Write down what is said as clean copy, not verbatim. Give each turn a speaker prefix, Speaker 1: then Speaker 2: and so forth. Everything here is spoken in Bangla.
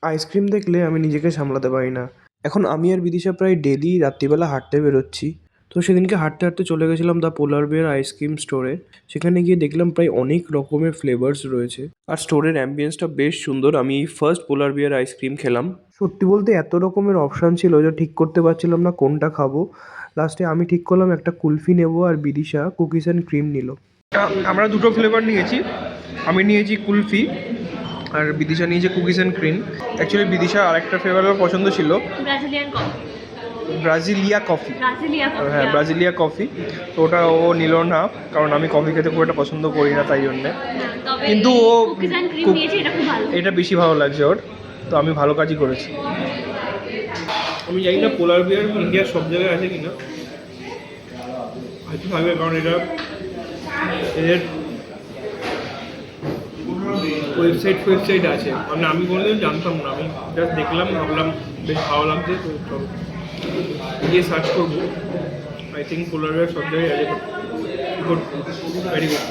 Speaker 1: আইসক্রিম দেখলে আমি নিজেকে সামলাতে পারি না। এখন আমি আর বিদিশা প্রায় ডেইলি রাত্রিবেলা হাঁটতে বেরোচ্ছি। তো সেদিনকে হাঁটতে হাঁটতে চলে গেছিলাম দ্য পোলার বেয়ার আইসক্রিম স্টোরে। সেখানে গিয়ে দেখলাম প্রায় অনেক রকমের ফ্লেভার্স রয়েছে আর স্টোরের অ্যাম্বিয়েন্সটা বেশ সুন্দর। আমি এই ফার্স্ট পোলার বিয়ার আইসক্রিম খেলাম। সত্যি বলতে এত রকমের অপশান ছিল যে ঠিক করতে পারছিলাম না কোনটা খাবো। লাস্টে আমি ঠিক করলাম একটা কুলফি নেবো আর বিদিশা কুকিজ অ্যান্ড ক্রিম নিল। আমরা দুটো ফ্লেভার নিয়েছি। আমি নিয়েছি কুলফি আর বিদিশা নিয়েছে cookies and cream. Actually Bidisha আরেকটা ফ্লেভারের পছন্দ ছিল, ব্রাজিলিয়া কফি। হ্যাঁ, ব্রাজিলিয়া কফি। তো ওটা ও নিল না, কারণ আমি কফি খেতে খুব একটা পছন্দ করি না, তাই জন্যে। কিন্তু ও এটা বেশি ভালো লাগছে ওর। তো আমি ভালো কাজই করেছি। আমি জানি না পোলার বিয়ার ইন্ডিয়ার সব জায়গায় আছে কিনা, হয়তো থাকবে, কারণ এটা এদের ওয়েবসাইট আছে। মানে আমি কোনোদিন জানতাম না, আমি জাস্ট দেখলাম, ভাবলাম বেশ ভালো লাগছে, তো চলো গিয়ে সার্চ করবো। আই থিঙ্ক পোলার বিয়ার সব জায়গায় আছে। Good, very good.